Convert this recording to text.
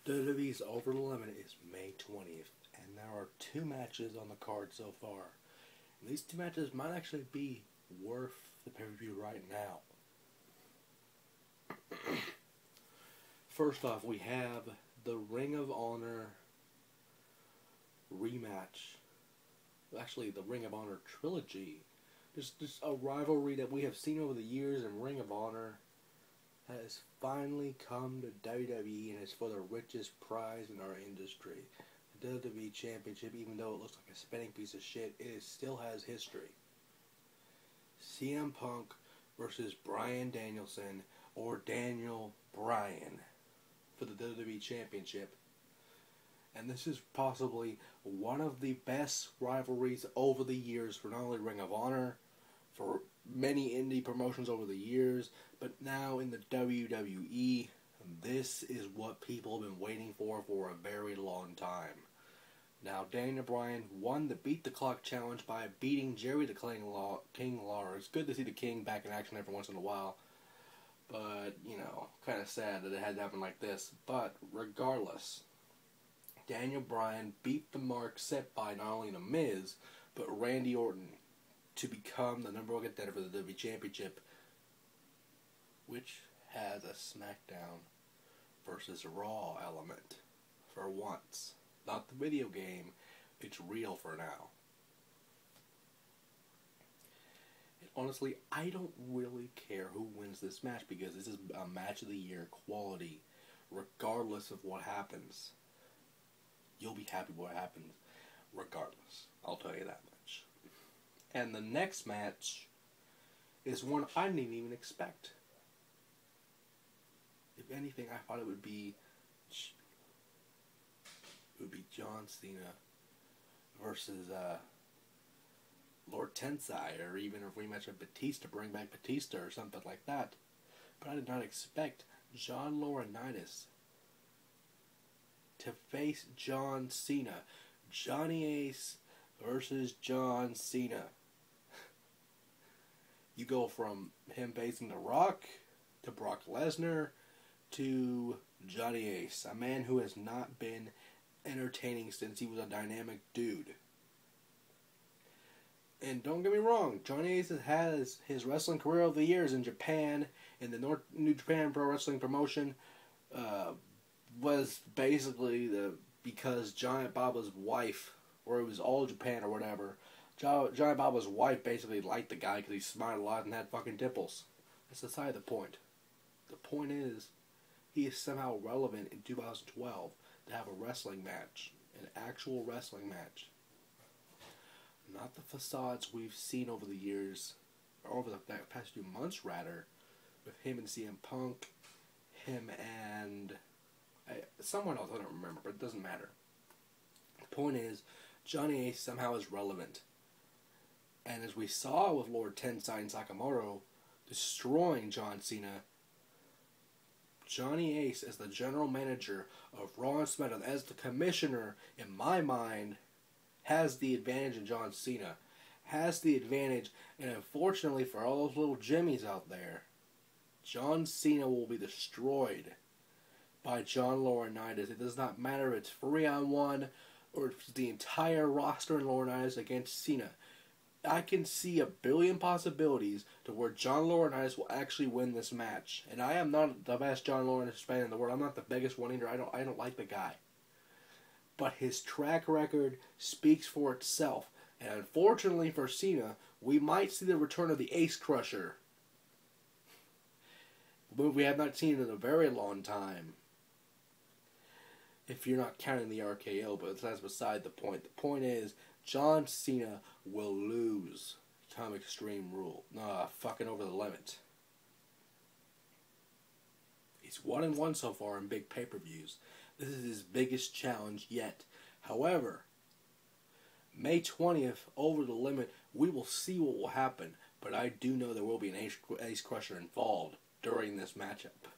WWE's Over the Limit is May 20th, and there are 2 matches on the card so far. And these 2 matches might actually be worth the pay-per-view right now. First off, we have the Ring of Honor rematch. Actually, the Ring of Honor trilogy. Just a rivalry that we have seen over the years, and Ring of Honor has finally come to WWE, and it's for the richest prize in our industry. The WWE Championship, even though it looks like a spinning piece of shit, it still has history. CM Punk versus Bryan Danielson, or Daniel Bryan, for the WWE Championship. And this is possibly one of the best rivalries over the years for not only Ring of Honor, for many indie promotions over the years, but now in the WWE, this is what people have been waiting for a very long time. Now, Daniel Bryan won the Beat the Clock challenge by beating Jerry the King Lawler. It's good to see the King back in action every once in a while, but, you know, kind of sad that it had to happen like this. But, regardless, Daniel Bryan beat the mark set by not only The Miz, but Randy Orton to become the number 1 contender for the WWE Championship, which has a SmackDown versus Raw element for once. Not the video game, it's real for now. And honestly, I don't really care who wins this match, because this is a match of the year quality, regardless of what happens. You'll be happy with what happens, regardless. I'll tell you that much. And the next match is one I didn't even expect. If anything, I thought it would be John Cena versus Lord Tensai, or even a rematch of Batista, bring back Batista or something like that. But I did not expect John Laurinaitis to face John Cena. Johnny Ace versus John Cena. You go from him facing The Rock to Brock Lesnar to Johnny Ace, a man who has not been entertaining since he was a dynamic dude. And don't get me wrong, Johnny Ace has his wrestling career over the years in Japan, in the New Japan Pro Wrestling promotion, was basically because Giant Baba's wife, or it was All Japan or whatever, Giant Baba's wife basically liked the guy because he smiled a lot and had fucking dimples. That's aside the point. The point is, he is somehow relevant in 2012 to have a wrestling match, an actual wrestling match. Not the facades we've seen over the years, or over the past few months rather, with him and CM Punk, him and someone else, I don't remember, but it doesn't matter. The point is, Johnny Ace somehow is relevant. And as we saw with Lord Tensai and Sakamoto destroying John Cena, Johnny Ace, as the general manager of Raw and SmackDown, as the commissioner, in my mind, has the advantage in John Cena. Has the advantage, and unfortunately for all those little Jimmies out there, John Cena will be destroyed by John Laurinaitis. It does not matter if it's 3-on-1 or if it's the entire roster in Laurinaitis against Cena. I can see a billion possibilities to where John Laurinaitis will actually win this match. And I am not the best John Laurinaitis fan in the world. I'm not the biggest one either. I don't like the guy. But his track record speaks for itself. And unfortunately for Cena, we might see the return of the Ace Crusher. A move we have not seen in a very long time. If you're not counting the RKO, but that's beside the point. The point is, John Cena will lose come Extreme Rule. Fucking Over the Limit. He's 1-1 so far in big pay-per-views. This is his biggest challenge yet. However, May 20th, Over the Limit, we will see what will happen. But I do know there will be an Ace Crusher involved during this matchup.